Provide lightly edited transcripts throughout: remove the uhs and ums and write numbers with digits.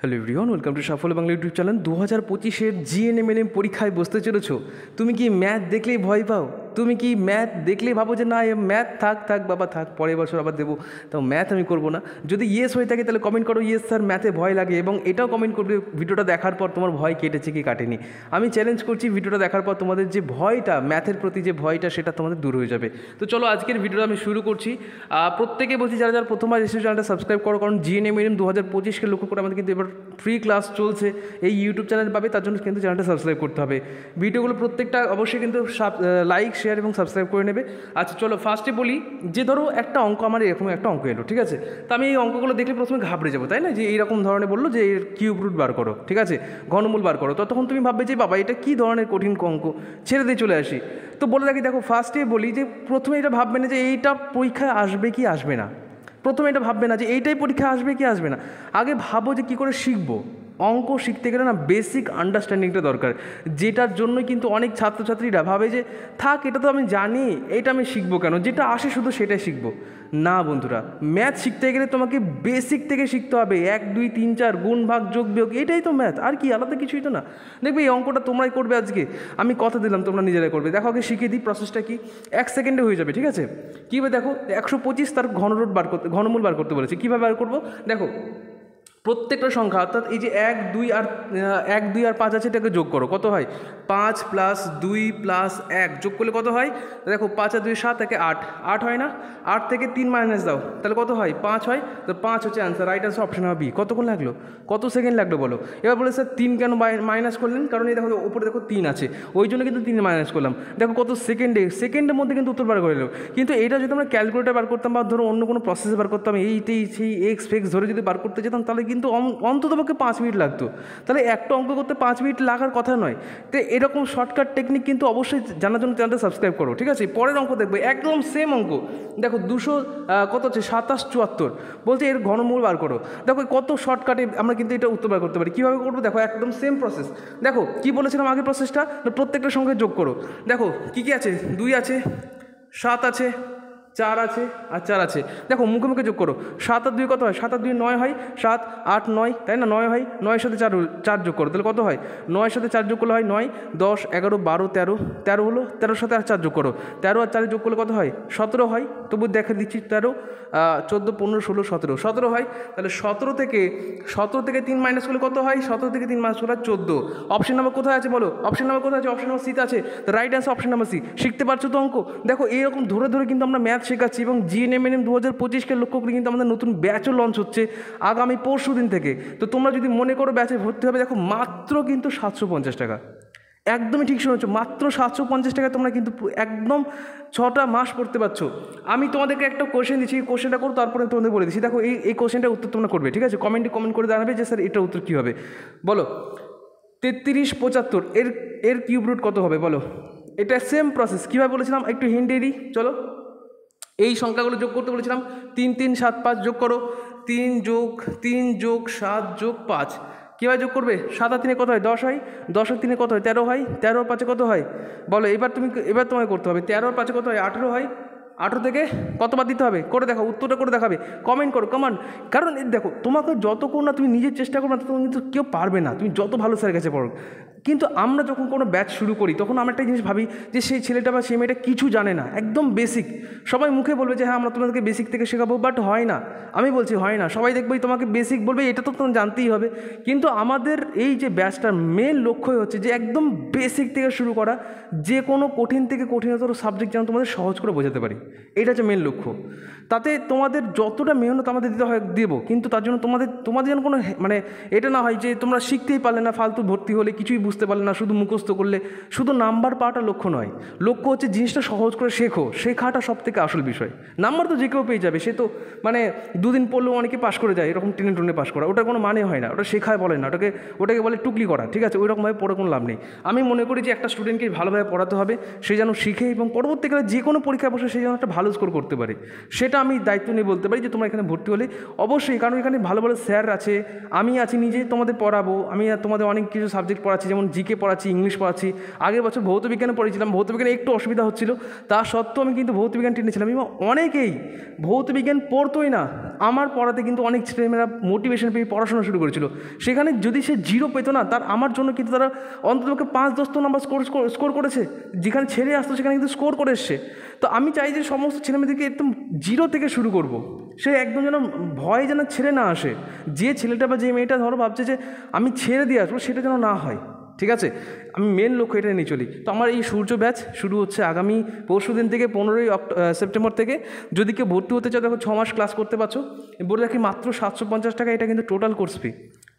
Hello everyone, welcome to সাফল্য Bangla YouTube channel. 2025-এর জিএনএমএনএম পরীক্ষায় বসতে চলেছো। তুমি কি ম্যাথ দেখলেই ভয় পাও? তুমি কি ম্যাথ দেখলেই ভাবো যে না ম্যাথ থাক বাবা থাক, পরের বছর আবার দেবো, তো ম্যাথ আমি করবো না? যদি ইয়েস হয়ে থাকে তাহলে কমেন্ট করো ইয়েস স্যার ম্যাথে ভয় লাগে, এবং এটাও কমেন্ট করবে ভিডিওটা দেখার পর তোমার ভয় কেটেছে কি কাটেনি। আমি চ্যালেঞ্জ করছি ভিডিওটা দেখার পর তোমাদের যে ভয়টা, ম্যাথের প্রতি যে ভয়টা, সেটা তোমাদের দূর হয়ে যাবে। তো চলো আজকের ভিডিওটা আমি শুরু করছি। প্রত্যেকে বলছি যারা যারা প্রথমবার এসে চ্যানেলটা সাবস্ক্রাইব করো, কারণ জিএনএমএনএম 2025-কে লক্ষ্য করে আমাদের কিন্তু এবার ফ্রি ক্লাস চলছে এই ইউটিউব চ্যানেল পাবে, তার জন্য কিন্তু চ্যানেলটা সাবস্ক্রাইব করতে হবে। ভিডিওগুলো প্রত্যেকটা অবশ্যই কিন্তু লাইক শেয়ার এবং সাবস্ক্রাইব করে নেবে। আচ্ছা চলো ফার্স্টে বলি যে ধরো একটা অঙ্ক, আমার এরকম একটা অঙ্ক এলো, ঠিক আছে? তো আমি এই অঙ্কগুলো দেখলে প্রথমে ঘাবড়ে যাবো, তাই না? যে এইরকম ধরনের বললো যে এর কিউব রুট বার করো, ঠিক আছে, ঘনমূল বার করো, ততক্ষণ তুমি ভাববে যে বাবা এটা কী ধরনের কঠিন অঙ্ক, ছেড়ে দিয়ে চলে আসি। তো বলে রাখি, দেখো ফার্স্টে বলি যে প্রথমে এটা ভাববে না যে এইটা পরীক্ষায় আসবে কি আসবে না। প্রথমে এটা ভাববে না যে এইটাই পরীক্ষা আসবে কি আসবে না। আগে ভাবো যে কী করে শিখবো। অঙ্ক শিখতে গেলে না বেসিক আন্ডারস্ট্যান্ডিংটা দরকার, যেটার জন্য কিন্তু অনেক ছাত্রছাত্রীরা ভাবে যে থাক এটা তো আমি জানি, এটা আমি শিখবো কেন, যেটা আসে শুধু সেটাই শিখবো। না বন্ধুরা, ম্যাথ শিখতে গেলে তোমাকে বেসিক থেকে শিখতে হবে। 1 2 3 4 গুণ ভাগ যোগ বিয়োগ, এটাই তো ম্যাথ, আর কি আলাদা কিছুই তো না। দেখবে এই অঙ্কটা তোমরাই করবে আজকে, আমি কথা দিলাম তোমরা নিজেরাই করবে। দেখো আগে শিখিয়ে দিই প্রসেসটা কি, 1 সেকেন্ডে হয়ে যাবে, ঠিক আছে? কীভাবে দেখো, 125 তার ঘনমূল বার করতে বলেছে। কীভাবে বার করবো দেখো, প্রত্যেকটা সংখ্যা অর্থাৎ এই যে 1 2 আর 5 আছে, এটাকে যোগ করো, কত হয়? 5 + 2 + 1 যোগ করলে কত হয়? দেখো 5 আর 2 7, একে 8, 8 হয় না? 8 থেকে 3 মাইনাস দাও, তাহলে কত হয়? 5 হয়। তো 5 হচ্ছে অ্যান্সার, রাইট অ্যান্সার অপশন হবে বি। কতক্ষণ লাগলো, কত সেকেন্ড লাগলো বলো? এবার বলে স্যার 3 কেন মাইনাস করলেন? কারণ এই দেখো ওপরে দেখো 3 আছে, ওই জন্য কিন্তু 3 মাইনাস করলাম। দেখো কত সেকেন্ডের মধ্যে কিন্তু উত্তর বার করে এলো। কিন্তু এটা যদি আমরা ক্যালকুলেটার বার করতাম বা ধরো অন্য কোনো প্রসেসে বার করতাম, সেই এক্স ফেক্স ধরে যদি বার করতে যেতাম, তাহলে কিন্তু অন্ততপক্ষে 5 মিনিট লাগতো। তাহলে একটা অঙ্ক করতে 5 মিনিট লাগার কথা নয়। তো এরকম শর্টকাট টেকনিক কিন্তু অবশ্যই জানার জন্য চ্যানেলটা সাবস্ক্রাইব করো, ঠিক আছে? পরের অঙ্ক দেখবে একদম সেম অঙ্ক। দেখো 200 কত হচ্ছে 27 74 বলছে এর ঘনমূল বার করো। দেখো কত শর্টকাটে আমরা কিন্তু এটা উত্তর বার করতে পারি। কীভাবে করবো দেখো, একদম সেম প্রসেস। দেখো কি বলেছিলাম আগের প্রসেসটা, প্রত্যেকটা সংখ্যা যোগ করো। দেখো কী কী আছে, 2 আছে, 7 আছে, 4 আছে আর 4 আছে। দেখো মুখে মুখে যোগ করো। 7 আর 2 কত হয়? 7 আর 2 9 হয়, 7 8 9, তাই না? 9 হয়, 9-এর সাথে 4 যোগ করো, তাহলে কত হয়? 9-এর সাথে 4 যোগ করলে হয় 9 10 11 12 13, 13 হলো, 13-এর সাথে আর 4 যোগ করো, 13 আর 4 যোগ করলে কত হয়? 17 হয়। তবু দেখে দিচ্ছি 13 14 15 16 17, 17 হয়। তাহলে 17 থেকে 3 মাইনাস করলে কত হয়? 17 থেকে 3 মাইনাস করলে 14। অপশন নাম্বার কোথায় আছে বলো? অপশন নাম্বার কোথায় আছে? অপশন নাম্বার সিতে আছে। তো right answer option number C. শিখতে পারছো তো অঙ্ক? দেখো এইরকম ধরে ধরে কিন্তু আমরা ম্যাথ শেখাচ্ছি, এবং জিএনএমএনএম 2025-কে লক্ষ্য করে কিন্তু আমাদের নতুন ব্যাচও লঞ্চ হচ্ছে আগামী পরশু দিন থেকে। তো তোমরা যদি মনে করো ব্যাচে ভর্তি হবে, দেখো মাত্র কিন্তু 750 টাকা। একদমই ঠিক শুনেছো, মাত্র 750 টাকায় তোমরা কিন্তু একদম 6টা মাস পড়তে পারছো। আমি তোমাদেরকে একটা কোশ্চেন দিচ্ছি, এই কোশ্চেনটা করো, তারপরে তোমাদের বলে দিচ্ছি। দেখো এই কোশ্চেনটার উত্তর তোমরা করবে, ঠিক আছে? কমেন্ট করে জানাবে যে স্যার এটার উত্তর কী হবে। বলো 33 75 এর কিউব রুট কত হবে বলো? এটা সেম প্রসেস। কীভাবে বলেছিলাম একটু হিন্ট দিয়ে দিই, চলো। এই সংখ্যাগুলো যোগ করতে বলেছিলাম, 3 3 7 5 যোগ করো, 3 যোগ 7 যোগ 5। কীভাবে যোগ করবে? 7 আর 3 কত হয়? 10 হয়, 10 আর 3 কত হয়? 13 হয়, 13 আর 5 কত হয় বলো? এবার তোমায় করতে হবে, 13 আর 5 কত হয়? 18 হয়। 18 থেকে কত বাদ দিতে হবে? করে দেখো, উত্তরটা করে দেখাবে, কমেন্ট করো, কমান। কারণ দেখো তোমাকে যতক্ষণ না তুমি নিজের চেষ্টা করো না, ততক্ষণ কিন্তু কেউ পারবে না, তুমি যত ভালো স্যারের কাছে পড়ো। কিন্তু আমরা যখন কোনো ব্যাচ শুরু করি, তখন আমরা একটা জিনিস ভাবি যে সেই ছেলেটা বা সেই মেয়েটা কিছু জানে না, একদম বেসিক। সবাই মুখে বলবে যে হ্যাঁ আমরা তোমাদেরকে বেসিক থেকে শেখাবো, বাট হয় না। আমি বলছি হয় না। সবাই দেখবে তোমাকে বেসিক বলবে, এটা তো তোমার জানতেই হবে। কিন্তু আমাদের এই যে ব্যাচটার মেন লক্ষ্যই হচ্ছে যে একদম বেসিক থেকে শুরু করা, যে কোনো কঠিন থেকে কঠিনতর সাবজেক্ট যেন তোমাদের সহজ করে বোঝাতে পারি, এটা হচ্ছে মেন লক্ষ্য। তাতে তোমাদের যতটা মেহনত আমাদের দিতে হয় দেবো, কিন্তু তার জন্য তোমাদের যেন কোনো মানে এটা না হয় যে তোমরা শিখতেই পারলে না, ফালতু ভর্তি হলে কিছুই বুঝতে পারলে না, শুধু মুখস্থ করলে। শুধু নাম্বার পাওয়াটা লক্ষ্য নয়, লক্ষ্য হচ্ছে জিনিসটা সহজ করে শেখাটা সব থেকে আসল বিষয়। নাম্বার তো যে কেউ পেয়ে যাবে, সে তো মানে 2 দিন পড়লেও অনেকে পাশ করে যায়, এরকম টেনে পাশ করা, ওটা কোনো মানে হয় না, ওটা শেখায় বলে না, ওটাকে বলে টুকলি করা, ঠিক আছে? ওইরকমভাবে পড়ে কোনো লাভ নেই। আমি মনে করি যে একটা স্টুডেন্টকে ভালোভাবে পড়াতে হবে, সে যেন শিখে এবং পরবর্তীকালে যে কোনো পরীক্ষায় বসে সে যেন একটা ভালো স্কোর করতে পারে। সেটা আমি দায়িত্ব নিয়ে বলতে পারি যে তোমরা এখানে ভর্তি হলে অবশ্যই, কারণ এখানে ভালো ভালো স্যার আছে, আমি আছি নিজে তোমাদের পড়াবো, আমি তোমাদের অনেক কিছু সাবজেক্ট পড়াচ্ছি, যেমন যেমন জিকে পড়াচ্ছি, ইংলিশ পড়াচ্ছি। আগের বছর ভৌত বিজ্ঞানে পড়েছিলাম, ভৌত বিজ্ঞানে একটু অসুবিধা হচ্ছিল, তা সত্ত্বেও আমি কিন্তু ভৌত বিজ্ঞান টেনেছিলাম। এবং অনেকেই ভৌত বিজ্ঞান পড়তোই না, আমার পড়াতে কিন্তু অনেক ছেলেমেয়েরা মোটিভেশন পেয়ে পড়াশোনা শুরু করেছিল। সেখানে যদি সে 0 পেতো না, তার আমার জন্য কিন্তু তারা অন্ততপক্ষে 5-10 তো নাম্বার স্কোর করেছে। যেখানে ছেড়ে আসতো সেখানে কিন্তু স্কোর করে এসছে। তো আমি চাই যে সমস্ত ছেলেমেয়েদেরকে একদম 0 থেকে শুরু করব। সে একদম যেন ভয় যেন ছেড়ে না আসে। যে ছেলেটা বা যে মেয়েটা ধরো ভাবছে যে আমি ছেড়ে দিয়ে আসবো, সেটা যেন না হয়, ঠিক আছে? আমি মেন লক্ষ্য এটা নিয়ে চলি। তো আমার এই সূর্য ব্যাচ শুরু হচ্ছে আগামী পরশু দিন থেকে, 15ই সেপ্টেম্বর থেকে। যদি কেউ ভর্তি হতে চাও, দেখো 6 মাস ক্লাস করতে পারছো। বলে রাখি মাত্র 750 টাকা, এটা কিন্তু টোটাল কোর্স ফি।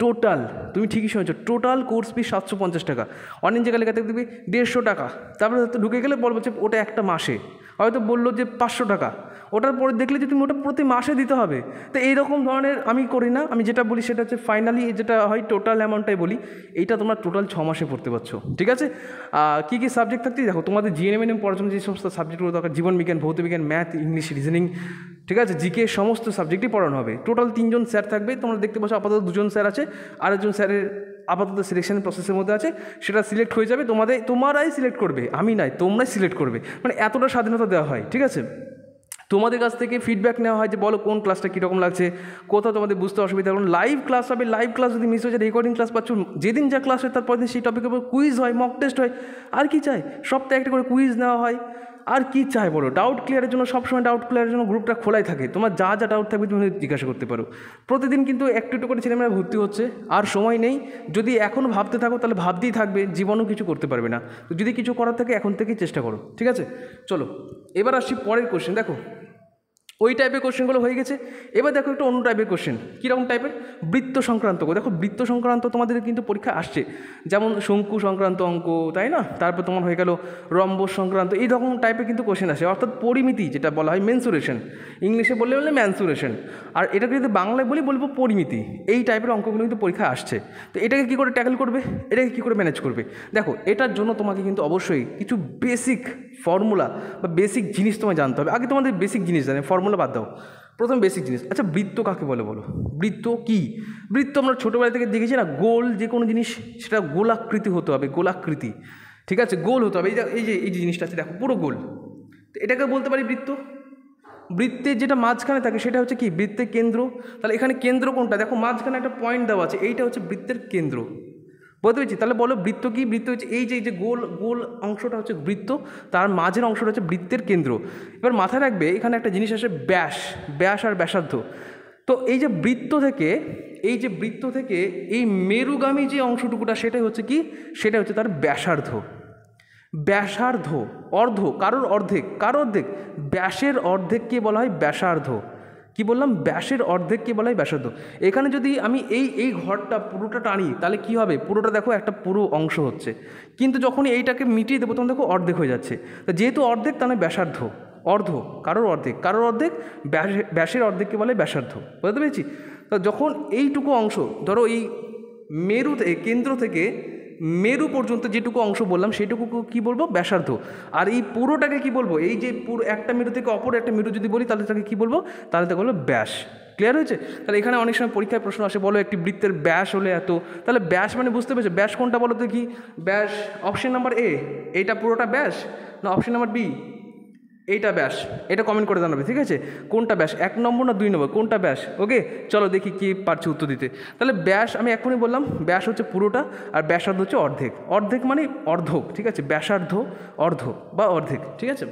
টোটাল, তুমি ঠিকই শুনেছো, টোটাল কোর্স ফি 750 টাকা। অনেক জায়গায় লেখা থাকবে 150 টাকা, তারপরে ঢুকে গেলে বলবো যে ওটা একটা মাসে, হয়তো বললো যে 500 টাকা, ওটার পরে দেখলে যে তুমি ওটা প্রতি মাসে দিতে হবে। তো এইরকম ধরনের আমি করি না, আমি যেটা বলি সেটা হচ্ছে ফাইনালি যেটা হয় টোটাল অ্যামাউন্টটাই বলি। এইটা তোমরা টোটাল 6 মাসে পড়তে পারছো, ঠিক আছে? কী কী সাবজেক্ট থাকছে দেখো, তোমাদের জিএনএম পড়ার জন্য যে সমস্ত সাবজেক্টগুলো দরকার, জীবন বিজ্ঞান, ভৌত বিজ্ঞান, ম্যাথ, ইংলিশ, রিজনিং, ঠিক আছে, জিকে, সমস্ত সাবজেক্টই পড়ানো হবে। টোটাল 3 জন স্যার থাকবে। তোমরা দেখতে পাচ্ছ আপাতত 2 জন স্যার আছে, আরেকজন স্যারের আপাতত সিলেকশন প্রসেসের মধ্যে আছে। সেটা সিলেক্ট হয়ে যাবে, তোমরাই সিলেক্ট করবে, আমি নাই, তোমরাই সিলেক্ট করবে। মানে এতটা স্বাধীনতা দেওয়া হয়, ঠিক আছে? তোমাদের কাছ থেকে ফিডব্যাক নেওয়া হয় যে বলো কোন ক্লাসটা কীরকম লাগছে, কোথাও তোমাদের বুঝতে অসুবিধা। কারণ লাইভ ক্লাস হবে, লাইভ ক্লাস যদি মিস হয়ে যায়, রেকর্ডিং ক্লাস পাচ্ছ, যেদিন যা ক্লাস হয় তারপর দিন সেই টপিকের উপর কুইজ হয়, মক টেস্ট হয়। আর কি চাই? সপ্তাহে একটা করে কুইজ নেওয়া হয়। আর কি চাই বলো? ডাউট ক্লিয়ারের জন্য সবসময় ডাউট ক্লিয়ারের জন্য গ্রুপটা খোলাই থাকে। তোমার যা যা ডাউট থাকবে তুমি জিজ্ঞাসা করতে পারো। প্রতিদিন কিন্তু একটু একটু করে ছেলেমেয়েরা ভর্তি হচ্ছে। আর সময় নেই, যদি এখনও ভাবতে থাকো তাহলে ভাবতেই থাকবে, জীবনেও কিছু করতে পারবে না। তো যদি কিছু করার থাকে এখন থেকেই চেষ্টা করো, ঠিক আছে? চলো এবার আসছি পরের কোশ্চেন। দেখো ওই টাইপের কোশ্চেনগুলো হয়ে গেছে। এবার দেখো একটু অন্য টাইপের কোশ্চেন। কীরকম টাইপের? বৃত্ত সংক্রান্ত। দেখো বৃত্ত সংক্রান্ত তোমাদের কিন্তু পরীক্ষা আসছে, যেমন শঙ্কু সংক্রান্ত অঙ্ক, তাই না? তারপর তোমার হয়ে গেল রম্বস সংক্রান্ত, এই রকম টাইপের কিন্তু কোশ্চেন আসে। অর্থাৎ পরিমিতি, যেটা বলা হয় মেনসুরেশন, ইংলিশে বললে ম্যানসুরেশন, আর এটাকে যদি বাংলায় বলবো পরিমিতি। এই টাইপের অঙ্কগুলো কিন্তু পরীক্ষা আসছে। তো এটাকে কী করে ট্যাকল করবে, এটাকে কী করে ম্যানেজ করবে? দেখো এটার জন্য তোমাকে কিন্তু অবশ্যই কিছু বেসিক ফর্মুলা বা বেসিক জিনিস তোমায় জানতে হবে। আগে তোমাদের বেসিক জিনিস জানে, ফর্মুলা বাদ দাও। প্রথম বেসিক জিনিস, আচ্ছা বৃত্ত কাকে বলে বলো? বৃত্ত কি? বৃত্ত আমরা ছোটোবেলা থেকে দেখেছি না, গোল যে কোনো জিনিস সেটা গোলাকৃতি হতে হবে, গোলাকৃতি, ঠিক আছে? গোল হতে হবে। এই যে জিনিসটা আছে দেখো, পুরো গোল। তো এটাকে বলতে পারি বৃত্ত। বৃত্তের যেটা মাঝখানে থাকে সেটা হচ্ছে কি? বৃত্তের কেন্দ্র। তাহলে এখানে কেন্দ্র কোনটা? দেখো মাঝখানে একটা পয়েন্ট দেওয়া আছে, এইটা হচ্ছে বৃত্তের কেন্দ্র। বলতে পেরেছি? তাহলে বলো বৃত্ত কি? বৃত্ত হচ্ছে এই যে গোল গোল অংশটা হচ্ছে বৃত্ত, তার মাঝের অংশটা হচ্ছে বৃত্তের কেন্দ্র। এবার মাথায় রাখবে এখানে একটা জিনিস আসে, ব্যাস আর ব্যাসার্ধ। তো এই যে বৃত্ত থেকে এই মেরুগামী যে অংশটুকুটা, সেটাই হচ্ছে কি? সেটা হচ্ছে তার ব্যাসার্ধ। ব্যাসার্ধ, অর্ধ, কারোর অর্ধেক, ব্যাসের অর্ধেককে বলা হয় ব্যাসার্ধ। কি বললাম? ব্যাসের অর্ধেককে বলা হয় ব্যাসার্ধ। এখানে যদি আমি এই ঘরটা পুরোটা টানি, তাহলে কি হবে? পুরোটা দেখো একটা পুরো অংশ হচ্ছে, কিন্তু যখন এইটাকে মিটিয়ে দেবো তখন দেখো অর্ধেক হয়ে যাচ্ছে। তো যেহেতু অর্ধেক, তাহলে ব্যাসার্ধ। অর্ধ, কারোর অর্ধেক, ব্যাসের অর্ধেককে বলে ব্যাসার্ধ। বুঝতে পেরেছি? তো যখন এইটুকু অংশ ধরো, এই কেন্দ্র থেকে মেরু পর্যন্ত যেটুকু অংশ বললাম সেটুকু কি বলবো? ব্যাসার্ধ। আর এই পুরোটাকে কি বলবো? এই যে পুরো একটা মেরু থেকে অপর একটা মেরু যদি বলি, তাহলে তাকে কী বলবো? তাহলে তাকে বলবো ব্যাস। ক্লিয়ার হয়েছে? তাহলে এখানে অনেক সময় পরীক্ষায় প্রশ্ন আসে, বলো একটি বৃত্তের ব্যাস হলে এত। তাহলে ব্যাস মানে বুঝতে পেরেছো? ব্যাস কোনটা বলো তো? কি ব্যাস? অপশন নাম্বার এ, এইটা পুরোটা ব্যাস, না অপশন নাম্বার বি, এইটা ব্যাস? এটা কমেন্ট করে জানাবে, ঠিক আছে? কোনটা ব্যাস, 1 নম্বর না 2 নম্বর, কোনটা ব্যাস? ওকে, চলো দেখি কি পারছে উত্তর দিতে। তাহলে ব্যাস আমি এখনই বললাম, ব্যাস হচ্ছে পুরোটা, আর ব্যাসার্ধ হচ্ছে অর্ধেক। অর্ধেক মানে অর্ধক, ঠিক আছে? ব্যাসার্ধ অর্ধ বা অর্ধেক, ঠিক আছে?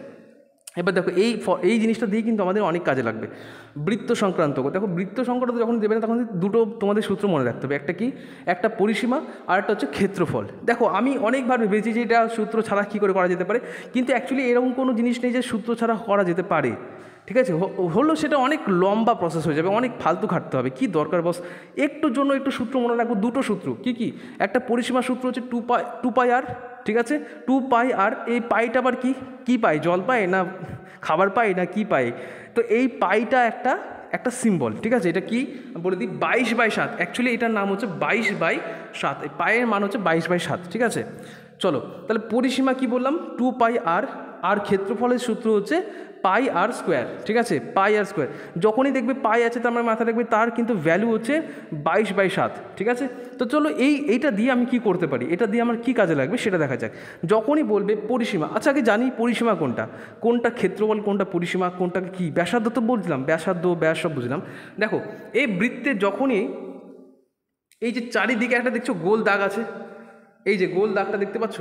এবার দেখো এই জিনিসটা দিয়ে কিন্তু আমাদের অনেক কাজে লাগবে। বৃত্ত সংক্রান্ত, দেখো বৃত্ত সংক্রান্ত যখন দেবে না, তখন দুটো তোমাদের সূত্র মনে রাখতে হবে। একটা কি? একটা পরিসীমা, আর একটা হচ্ছে ক্ষেত্রফল। দেখো আমি অনেকবার ভেবেছি যে এটা সূত্র ছাড়া কী করে করা যেতে পারে, কিন্তু অ্যাকচুয়ালি এরকম কোনো জিনিস নেই যে সূত্র ছাড়া করা যেতে পারে, ঠিক আছে? হলো সেটা অনেক লম্বা প্রসেস হয়ে যাবে, অনেক ফালতু খাটতে হবে। কি দরকার বস, একটুর জন্য একটু সূত্র মনে রাখবো, দুটো সূত্র। কি? একটা পরিসীমা সূত্র হচ্ছে 2 পাই আর, ঠিক আছে? 2 পাই আর, এই পাইটা আবার কি পাই? জল পাই না খাবার পাই না কি পাই? তো এই পাইটা একটা সিম্বল, ঠিক আছে? এটা কি বলে দিই, 22/7। অ্যাকচুয়ালি এটার নাম হচ্ছে 22/7। এই পায়ের মান হচ্ছে 22/7, ঠিক আছে? চলো তাহলে পরিসীমা কি বললাম, 2πr, আর ক্ষেত্রফলের সূত্র হচ্ছে পাই আর স্কোয়ার, ঠিক আছে, পাই আর স্কোয়ার। যখনই দেখবে পাই আছে তার মানে মাথায় রাখবে তার কিন্তু ভ্যালু হচ্ছে 22/7, ঠিক আছে। তো চলো এইটা দিয়ে আমি কি করতে পারি, এটা দিয়ে আমার কি কাজে লাগবে সেটা দেখা যাক। যখনই বলবে পরিসীমা, আচ্ছা আগে জানি পরিসীমা কোনটা, কোনটা ক্ষেত্রফল, কোনটা পরিসীমা, কোনটাকে কি ব্যাসার্ধ তো বুঝলাম, ব্যাসার্ধ ব্যাস সব বুঝলাম। দেখো এই বৃত্তে যখনই এই যে চারিদিকে একটা দেখছো গোল দাগ আছে, এই যে গোল দাগটা দেখতে পাচ্ছ,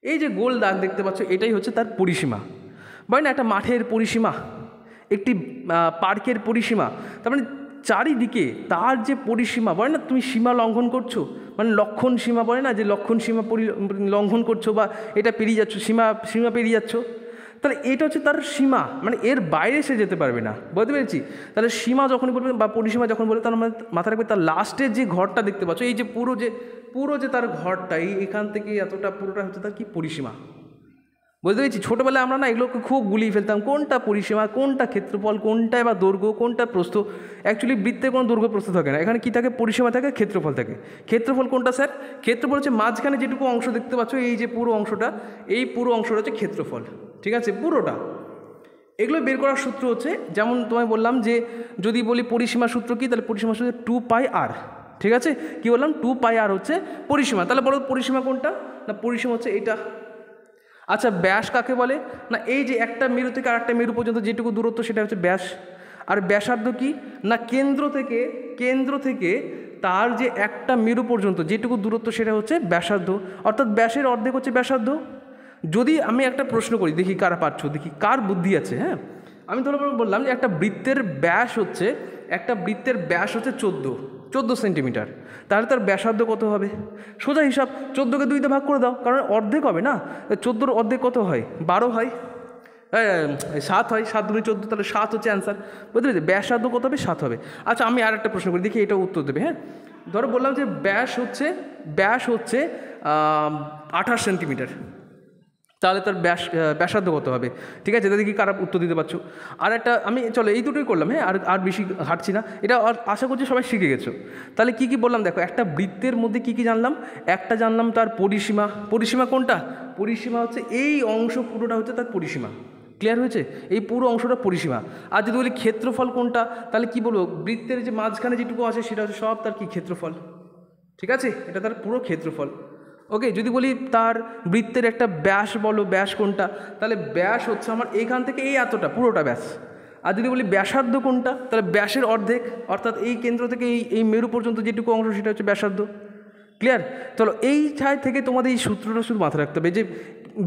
এই যে গোল দাগ দেখতে পাচ্ছ এটাই হচ্ছে তার পরিসীমা। বলে না একটা মাঠের পরিসীমা, একটি পার্কের পরিসীমা, তার মানে চারিদিকে তার যে পরিসীমা, বলে না তুমি সীমা লঙ্ঘন করছো, মানে লক্ষণ সীমা বলে না যে লক্ষণ সীমা লঙ্ঘন করছো বা এটা পেরিয়ে যাচ্ছ, সীমা পেরিয়ে যাচ্ছ, তাহলে এটা হচ্ছে তার সীমা, মানে এর বাইরে সে যেতে পারবে না, বুঝতে পেরেছি। তাহলে সীমা যখনই বলবে বা পরিসীমা যখন বলবে তার মাথায় রাখবে তার লাস্টের যে ঘরটা দেখতে পাচ্ছ, এই যে পুরো যে তার ঘরটা, এখান থেকে এতটা পুরোটা হচ্ছে তার কি পরিসীমা, বুঝতে পেরেছি। ছোটোবেলায় আমরা না এগুলোকে খুব গুলিয়ে ফেলতাম, কোনটা পরিসীমা, কোনটা ক্ষেত্রফল, কোনটা বা দৈর্ঘ্য, কোনটা প্রস্থ। অ্যাকচুয়ালি বৃত্তে কোনো দৈর্ঘ্য প্রস্থ থাকে না, এখানে কি থাকে, পরিসীমা থাকে, ক্ষেত্রফল থাকে। ক্ষেত্রফল কোনটা স্যার, ক্ষেত্রফল হচ্ছে মাঝখানে যেটুকু অংশ দেখতে পাচ্ছ, এই যে পুরো অংশটা, এই পুরো অংশটা হচ্ছে ক্ষেত্রফল, ঠিক আছে, পুরোটা। এগুলো বের করার সূত্র হচ্ছে, যেমন তোমায় বললাম যে যদি বলি পরিসীমা সূত্র কি, তাহলে পরিসীমা সূত্র 2πr, ঠিক আছে। কি বললাম, 2πr হচ্ছে পরিসীমা। তাহলে বলো পরিসীমা কোনটা, না পরিসীমা হচ্ছে এইটা। আচ্ছা ব্যাস কাকে বলে, না এই যে একটা মেরু থেকে আরেকটা মেরু পর্যন্ত যেটুকু দূরত্ব সেটা হচ্ছে ব্যাস। আর ব্যাসার্ধ কি, না কেন্দ্র থেকে তার যে একটা মেরু পর্যন্ত যেটুকু দূরত্ব সেটা হচ্ছে ব্যাসার্ধ, অর্থাৎ ব্যাসের অর্ধেক হচ্ছে ব্যাসার্ধ। যদি আমি একটা প্রশ্ন করি, দেখি কারা পারছো, দেখি কার বুদ্ধি আছে। হ্যাঁ, আমি ধরো বললাম যে একটা বৃত্তের ব্যাস হচ্ছে 14 সেন্টিমিটার, তাহলে তার ব্যাসার্ধ কত হবে, সোজা হিসাব, 14কে 2 দিয়ে ভাগ করে দাও, কারণ অর্ধেক হবে না, 14 অর্ধেক কত হয়, 12 হয়, 7 হয়, 7 2 14, তাহলে 7 হচ্ছে অ্যান্সার, বুঝতে পেরেছি। ব্যাসার্ধ কত হবে, 7 হবে। আচ্ছা আমি আর একটা প্রশ্ন করি, দেখি এটা উত্তর দেবে। হ্যাঁ, ধরো বললাম যে ব্যাস হচ্ছে 28 সেন্টিমিটার, তাহলে তার ব্যাসার্ধ কত হবে, ঠিক আছে। দেখি কারা উত্তর দিতে পারছো। আর একটা আমি চলো এই দুটোই করলাম, হ্যাঁ, আর বেশি হাঁটছি না, এটা আশা করছি সবাই শিখে গেছো। তাহলে কি বললাম, দেখো একটা বৃত্তের মধ্যে কি জানলাম, একটা জানলাম তার পরিসীমা কোনটা, পরিসীমা হচ্ছে এই অংশ পুরোটা হচ্ছে তার পরিসীমা, ক্লিয়ার হয়েছে, এই পুরো অংশটা পরিসীমা। আর যদি বলি ক্ষেত্রফল কোনটা, তাহলে কি বলবো, বৃত্তের যে মাঝখানে যেটুকু আছে সেটা হচ্ছে সব তার কি ক্ষেত্রফল, ঠিক আছে, এটা তার পুরো ক্ষেত্রফল। ওকে, যদি বলি তার বৃত্তের একটা ব্যাস বলো, ব্যাস কোনটা, তাহলে ব্যাস হচ্ছে আমার এইখান থেকে এই এতটা পুরোটা ব্যাস। আর যদি বলি ব্যাসার্ধ কোনটা, তাহলে ব্যাসের অর্ধেক, অর্থাৎ এই কেন্দ্র থেকে এই মেরু পর্যন্ত যেটুকু অংশ সেটা হচ্ছে ব্যাসার্ধ, ক্লিয়ার। চলো এই ছাই থেকে তোমাদের এই সূত্রটা শুধু মাথায় রাখতে হবে যে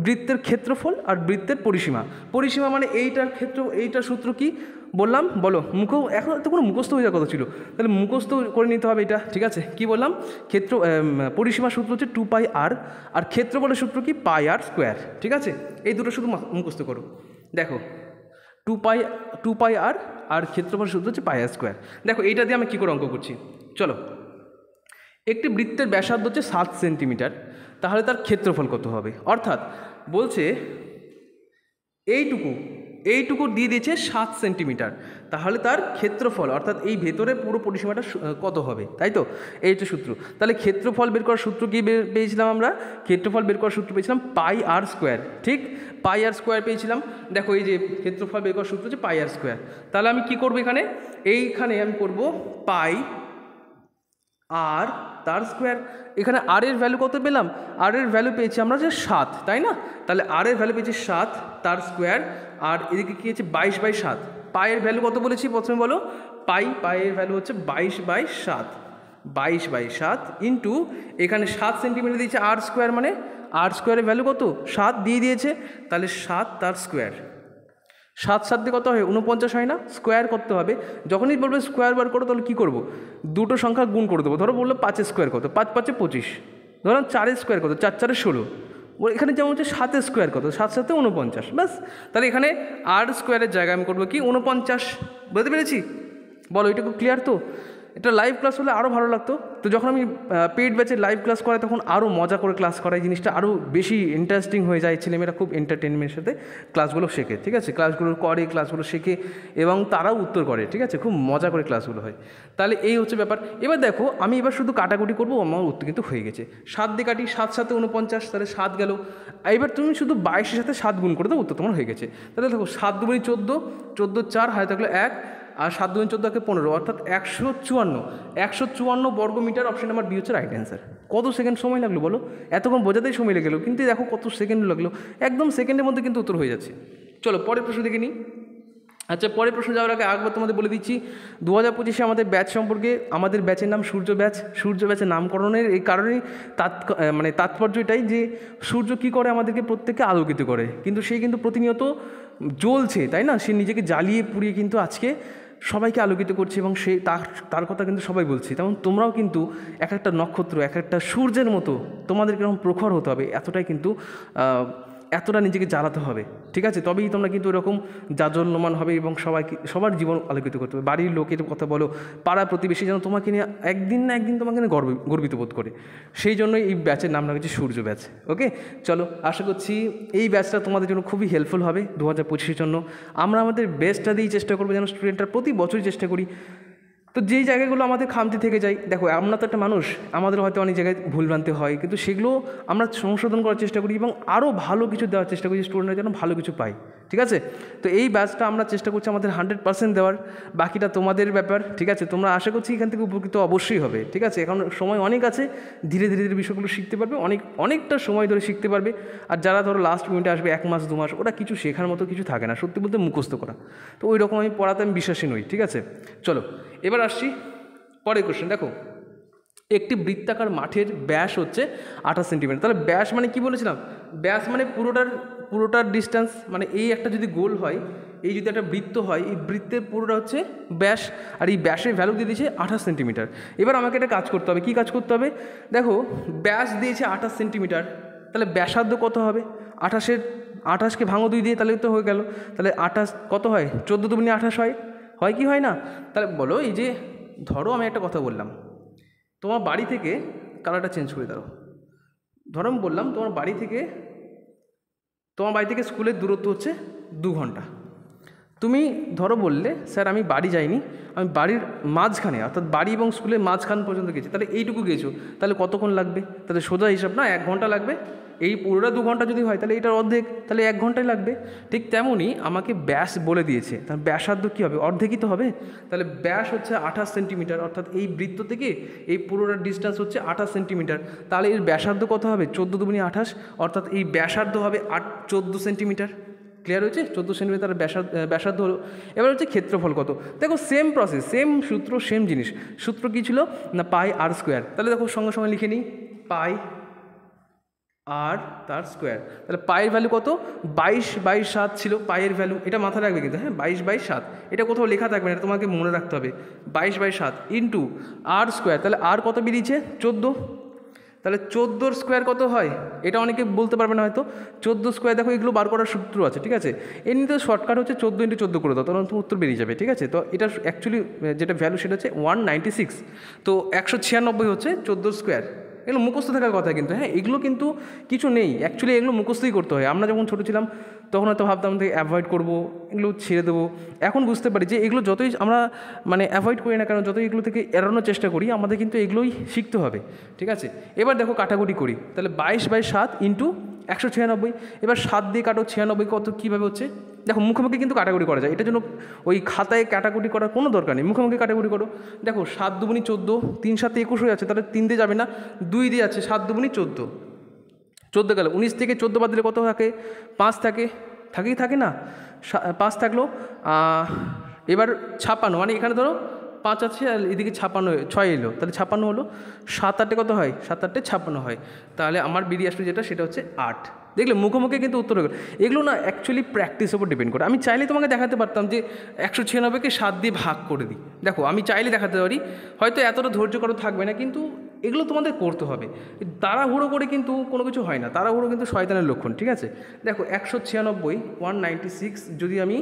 বৃত্তের ক্ষেত্রফল আর বৃত্তের পরিসীমা মানে এইটার সূত্র কি বললাম, বলো এখন তো কোনো মুখস্থ হয়ে যাওয়ার কথা ছিল, তাহলে মুখস্থ করে নিতে হবে এটা, ঠিক আছে। কি বললাম, পরিসীমার সূত্র হচ্ছে 2πr, আর ক্ষেত্রফলের সূত্র কি πr স্কোয়ার, ঠিক আছে। এই দুটো শুধু মুখস্থ করো। দেখো 2πr আর ক্ষেত্রফলের সূত্র হচ্ছে πr স্কোয়ার। দেখো এইটা দিয়ে আমি কী করে অঙ্ক করছি, চলো। একটি বৃত্তের ব্যাসার্ধ হচ্ছে 7 সেন্টিমিটার, তাহলে তার ক্ষেত্রফল কত হবে, অর্থাৎ বলছে এইটুকু দিয়ে দিয়েছে 7 সেন্টিমিটার, তাহলে তার ক্ষেত্রফল অর্থাৎ এই ভেতরে পুরো পরিসীমাটা কত হবে, তাই তো, এইটা সূত্র। তাহলে ক্ষেত্রফল বের করার সূত্র কি পেয়েছিলাম আমরা, ক্ষেত্রফল বের করার সূত্র পেয়েছিলাম πr স্কোয়ার, ঠিক, πr স্কোয়ার পেয়েছিলাম। দেখো এই যে ক্ষেত্রফল বের করার সূত্র হচ্ছে πr স্কোয়ার, তাহলে আমি কি করব, এইখানে আমি করব পাই আর তার স্কোয়ার। এখানে আর এর ভ্যালু কত পেলাম, আর এর ভ্যালু পেয়েছি আমরা যে 7, তাই না, তাহলে আর এর ভ্যালু পেয়েছি 7 তার স্কোয়ার, আর এদিকে কী হচ্ছে 22/7। পায়ের ভ্যালু কত বলেছি প্রথমে বলো, পায়ের ভ্যালু হচ্ছে 22/7 ইন্টু এখানে 7 সেন্টিমিটার দিয়েছে আর স্কোয়ার, মানে আর স্কোয়ারের ভ্যালু কত 7 দিয়ে দিয়েছে, তাহলে 7 তার স্কোয়ার, 7 দিয়ে কত হয় 49 হয় না, স্কোয়ার করতে হবে। যখনই বলবে স্কোয়ার বার করো তাহলে কী করবো, দুটো সংখ্যা গুণ করে দেবো। ধরো বললো 5 স্কোয়ার কত, 5 5 25, ধরো 4 স্কোয়ার কত, 4 4 16, এখানে যেমন হচ্ছে 7 স্কোয়ার কত, 7 7 49, ব্যাস। তাহলে এখানে আর স্কোয়ারের জায়গায় আমি করবো কি 49, বুঝতে পেরেছি, বলো এটা খুব ক্লিয়ার তো। এটা লাইভ ক্লাস হলে আরও ভালো লাগতো। তো যখন আমি পেইড ব্যাচে লাইভ ক্লাস করাই তখন আরও মজা করে ক্লাস করাই, জিনিসটা আরও বেশি ইন্টারেস্টিং হয়ে যায়, ছেলেমেয়েরা খুব এন্টারটেনমেন্টের সাথে ক্লাসগুলো শেখে, ঠিক আছে, ক্লাসগুলো করে, ক্লাসগুলো শেখে এবং তারাও উত্তর করে, ঠিক আছে, খুব মজা করে ক্লাসগুলো হয়। তাহলে এই হচ্ছে ব্যাপার। এবার দেখো আমি এবার শুধু কাটাকুটি করবো, আমার উত্তর কিন্তু হয়ে গেছে। 7 দিয়ে কাটি, 7 7 49, তাহলে 7 গেল। এবার তুমি শুধু 22-এর সাথে 7 গুণ করে দাও, উত্তর তোমার হয়ে গেছে। তাহলে দেখো 7 দুগুণে 14, 14 4 হাতে থাকলো 1, আর 7 দুগুণে 14 15, অর্থাৎ 154 বর্গ মিটার। অপশন নাম্বার বি হচ্ছে রাইট অ্যান্সার। কত সেকেন্ড সময় লাগলো বলো? এতক্ষণ বোঝাতেই সময় লেগে গেলো, কিন্তু দেখো কত সেকেন্ড লাগলো, একদম সেকেন্ডের মধ্যে কিন্তু উত্তর হয়ে যাচ্ছে। চলো পরের প্রশ্ন দেখে নিই। আচ্ছা, পরের প্রশ্ন যাওয়ার আগে একবার তোমাদের বলে দিচ্ছি 2025-এ আমাদের ব্যাচ সম্পর্কে। আমাদের ব্যাচের নাম সূর্য ব্যাচ। সূর্য ব্যাচের নামকরণের এই কারণেই তাৎপর্য এটাই যে সূর্য কী করে, আমাদেরকে প্রত্যেককে আলোকিত করে, কিন্তু সে কিন্তু প্রতিনিয়ত জ্বলছে, তাই না? সে নিজেকে জ্বালিয়ে পুড়িয়ে কিন্তু আজকে সবাইকে আলোকিত করছে এবং সে তার কথা কিন্তু সবাই বলছে। তেমন তোমরাও কিন্তু এক একটা নক্ষত্র, এক একটা সূর্যের মতো তোমাদের কিরকম প্রখর হতে হবে, এতটা নিজেকে জ্বালাতে হবে, ঠিক আছে? তবেই তোমরা কিন্তু এরকম জাজ্বল্যমান হবে এবং সবার জীবন আলোকিত করতে হবে। বাড়ির লোকের কথা বলো, পাড়া প্রতিবেশী যেন তোমাকে নিয়ে একদিন না একদিন তোমাকে নিয়ে গর্বিত বোধ করে। সেই জন্যই এই ব্যাচের নাম রাখছে সূর্য ব্যাচ। ওকে, চলো, আশা করছি এই ব্যাচটা তোমাদের জন্য খুবই হেল্পফুল হবে 2025-এর জন্য। আমরা আমাদের বেস্টটা দিয়েই চেষ্টা করবো যেন স্টুডেন্টরা প্রতি বছরই চেষ্টা করি। তো যেই জায়গাগুলো আমাদের খামতি থেকে যায়, দেখো আমরা তো একটা মানুষ, আমাদের হয়তো অনেক জায়গায় ভুলভ্রান্তি হয়, কিন্তু সেগুলো আমরা সংশোধন করার চেষ্টা করি এবং আরও ভালো কিছু দেওয়ার চেষ্টা করি, স্টুডেন্টরা যেন ভালো কিছু পায়, ঠিক আছে? তো এই ব্যাচটা আমরা চেষ্টা করছি আমাদের 100% দেওয়ার, বাকিটা তোমাদের ব্যাপার, ঠিক আছে? তোমরা আশা করছি এখান থেকে উপকৃত অবশ্যই হবে, ঠিক আছে? এখন সময় অনেক আছে, ধীরে ধীরে ধীরে বিষয়গুলো শিখতে পারবে, অনেকটা সময় ধরে শিখতে পারবে। আর যারা ধরো লাস্ট মিনিটে আসবে 1 মাস 2 মাস, ওরা কিছু শেখার মতো কিছু থাকে না, সত্যি বলতে মুখস্থ করা। তো ওই রকম আমি পড়াতে আমি বিশ্বাসী নই, ঠিক আছে? চলো এবার আসছি পরের কোশ্চেন। দেখো, একটি বৃত্তাকার মাঠের ব্যাস হচ্ছে 28 সেন্টিমিটার। তাহলে ব্যাস মানে কি বলেছিলাম? ব্যাস মানে পুরোটার ডিস্টেন্স, মানে এই একটা যদি গোল হয়, এই যদি একটা বৃত্ত হয়, এই বৃত্তের পুরোটা হচ্ছে ব্যাস, আর এই ব্যাসের ভ্যালু দিয়ে দিয়েছে 28 সেন্টিমিটার। এবার আমাকে একটা কাজ করতে হবে। কী কাজ করতে হবে? দেখো, ব্যাস দিয়েছে 28 সেন্টিমিটার, তাহলে ব্যাসার্ধ কত হবে? 28কে ভাঙো 2 দিয়ে, তাহলে তো হয়ে গেল। তাহলে 28 কত হয়? 14 দুগুণে 28 হয় কি হয় না? তাহলে বলো, এই যে ধরো আমি একটা কথা বললাম, তোমার বাড়ি থেকে, কালারটা চেঞ্জ করে দাও, ধরো আমি বললাম তোমার বাড়ি থেকে স্কুলের দূরত্ব হচ্ছে 2 ঘন্টা। তুমি ধরো বললে, স্যার আমি বাড়ি যাইনি, আমি বাড়ির মাঝখানে, অর্থাৎ বাড়ি এবং স্কুলের মাঝখান পর্যন্ত গেছি, তাহলে এইটুকু গেছো, তাহলে কতক্ষণ লাগবে? তাহলে সোজা হিসাব না, 1 ঘন্টা লাগবে। এই পুরোটা 2 ঘন্টা যদি হয়, তাহলে এটার অর্ধেক, তাহলে 1 ঘন্টাই লাগবে। ঠিক তেমনই আমাকে ব্যাস বলে দিয়েছে, তার ব্যাসার্ধ কী হবে? অর্ধেকই তো হবে। তাহলে ব্যাস হচ্ছে 28 সেন্টিমিটার, অর্থাৎ এই বৃত্ত থেকে এই পুরোটার ডিস্টেন্স হচ্ছে 28 সেন্টিমিটার। তাহলে এর ব্যাসার্ধ কত হবে? 14 দুগুণে 28, অর্থাৎ এই ব্যাসার্ধ হবে 14 সেন্টিমিটার। ক্লিয়ার হয়েছে? 14 সেন্টিমিটার ব্যাসার্ধ হলো। এবার হচ্ছে ক্ষেত্রফল কত। দেখো, সেম প্রসেস, সেম সূত্র, সেম জিনিস। সূত্র কী ছিল না? পাই আর স্কোয়ার। তাহলে দেখো সঙ্গে সঙ্গে লিখে নিই, পাই আর তার স্কোয়ার। তাহলে পায়ের ভ্যালু কত? 22/7 ছিল পায়ের ভ্যালু, এটা মাথায় রাখবে কিন্তু, হ্যাঁ, 22/7, এটা কোথাও লেখা থাকবে না, এটা তোমাকে মনে রাখতে হবে। 22/7 ইন্টু আর স্কোয়ার, তাহলে আর কত বেরিয়েছে? 14। তাহলে 14 স্কোয়ার কত হয়? এটা অনেকে বলতে পারবে না হয়তো। 14 স্কোয়ার, দেখো এগুলো বার করার সূত্র আছে, ঠিক আছে? এর নিতে শর্টকাট হচ্ছে 14 × 14 করে দাও, তখন তোমার উত্তর বেরিয়ে যাবে, ঠিক আছে? তো এটা অ্যাকচুয়ালি যেটা ভ্যালু সেটা হচ্ছে 196। তো 196 হচ্ছে 14 স্কোয়ার। এগুলো মুখস্থ থাকার কথা কিন্তু, হ্যাঁ, এগুলো কিন্তু কিছু নেই, অ্যাকচুয়ালি এগুলো মুখস্থই করতে হয়। আমরা যখন ছোটো ছিলাম তখন হয়তো ভাবতাম যে অ্যাভয়েড করবো, এগুলো ছেড়ে দেবো। এখন বুঝতে পারি যে এগুলো যতই আমরা অ্যাভয়েড করি না কেন, যতই এগুলো থেকে এড়ানোর চেষ্টা করি, আমাদের কিন্তু এগুলোই শিখতে হবে, ঠিক আছে? এবার দেখো কাটাকুটি করি, তাহলে 22/7 ইন্টু 196। এবার 7 দিয়ে কাটো, 96 কত কীভাবে হচ্ছে? দেখো, মুখোমুখি কিন্তু কাটাকুটি করা যায়, এটার জন্য ওই খাতায় কাটাকুটি করার কোনো দরকার নেই, মুখোমুখি কাটাকুটি করো। দেখো 7 দুগুণে 14, 3 7 21 হয়ে যাচ্ছে, তাহলে 3 দিয়ে যাবে না, 2 দিয়ে আছে, 7 দুগুণে 14, 14 গেল। 19 থেকে 14 বাদ দিলে কত থাকে? 5 থাকে না, 5 থাকলো। এবার 56, মানে এখানে ধরো 5 আছে আর এদিকে 6 এলো, তাহলে 56 হলো। 7 8 কত হয়? 7 8 56 হয়। তাহলে আমার বেরিয়ে আসলো যেটা, সেটা হচ্ছে 8। দেখলে মুখোমুখি কিন্তু উত্তর হয়ে গেল। এগুলো না অ্যাকচুয়ালি প্র্যাকটিসের উপর ডিপেন্ড করে। আমি চাইলে তোমাকে দেখাতে পারতাম যে 196কে 7 দিয়ে ভাগ করে দিই, দেখো আমি চাইলে দেখাতে পারি, হয়তো এতটা ধৈর্য করা থাকবে না, কিন্তু এগুলো তোমাদের করতে হবে। তাড়াহুড়ো করে কিন্তু কোনো কিছু হয় না, তাড়াহুড়ো কিন্তু শয়তানের লক্ষণ, ঠিক আছে? দেখো 196 196 যদি আমি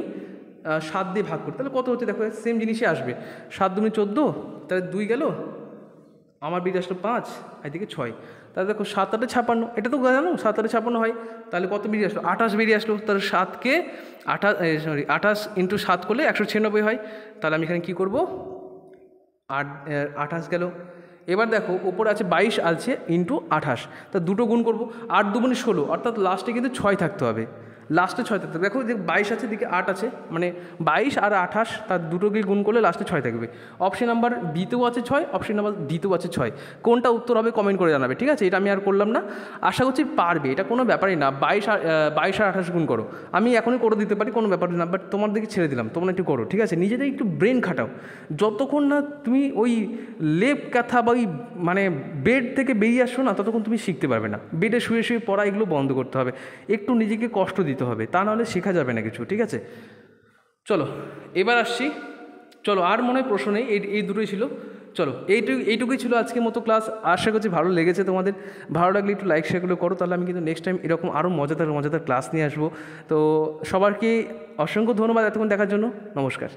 7 দিয়ে ভাগ করি, তাহলে কত হচ্ছে দেখো, সেম জিনিসই আসবে। 7 দুগুণে 14, তাহলে 2 গেল, আমার বেরিয়ে আসলো 5, এদিকে 6, তাহলে দেখো 7 8 56, এটা তো জানো 7 8 56 হয়। তাহলে কত বেরিয়ে আসলো, 28 বেরিয়ে আসলো। তাহলে 7কে 28 ইন্টু 7 করলে 196 হয়। তাহলে আমি এখানে কী করবো, 28 গেল। এবার দেখো ওপরে আছে 22 আছে ইন্টু 28, তা দুটো গুণ করবো, 8 দুগুণে 16, অর্থাৎ লাস্টে কিন্তু 6 থাকতে হবে, লাস্টে 6 থাকতে হবে। দেখো যে 22 আছে, দিকে 8 আছে, মানে 22 আর 28 তার দুটোকে গুণ করলে লাস্টে 6 থাকবে। অপশন নাম্বার বিতেও আছে 6, অপশন নাম্বার ডিতেও আছে 6। কোনটা উত্তর হবে কমেন্ট করে জানাবে, ঠিক আছে? এটা আমি আর করলাম না, আশা করছি পারবে, এটা কোনো ব্যাপারই না। 22 আর 28 গুণ করো, আমি এখনই করে দিতে পারি, কোনো ব্যাপার না, বাট তোমার দিকে ছেড়ে দিলাম, তোমরা একটু করো, ঠিক আছে? নিজেদের একটু ব্রেন খাটাও, যতক্ষণ না তুমি ওই লেপ কাঁথা বা ওই মানে বেড থেকে বেরিয়ে আসছো না, ততক্ষণ তুমি শিখতে পারবে না। বেডে শুয়ে শুয়ে পড়া এগুলো বন্ধ করতে হবে, একটু নিজেকে কষ্ট দিতে হবে, তা নাহলে শেখা যাবে না কিছু, ঠিক আছে? চলো এবার আসছি, চলো আর মনে হয় প্রশ্ন নেই, এই দুটোই ছিল। চলো এইটুকুই ছিল আজকের মতো ক্লাস। আশা করছি ভালো লেগেছে তোমাদের, ভালো লাগলে একটু লাইক শেয়ারগুলো করো, তাহলে আমি কিন্তু নেক্সট টাইম এরকম আরও মজাদার ক্লাস নিয়ে আসবো। তো সবারকে অসংখ্য ধন্যবাদ এতক্ষণ দেখার জন্য, নমস্কার।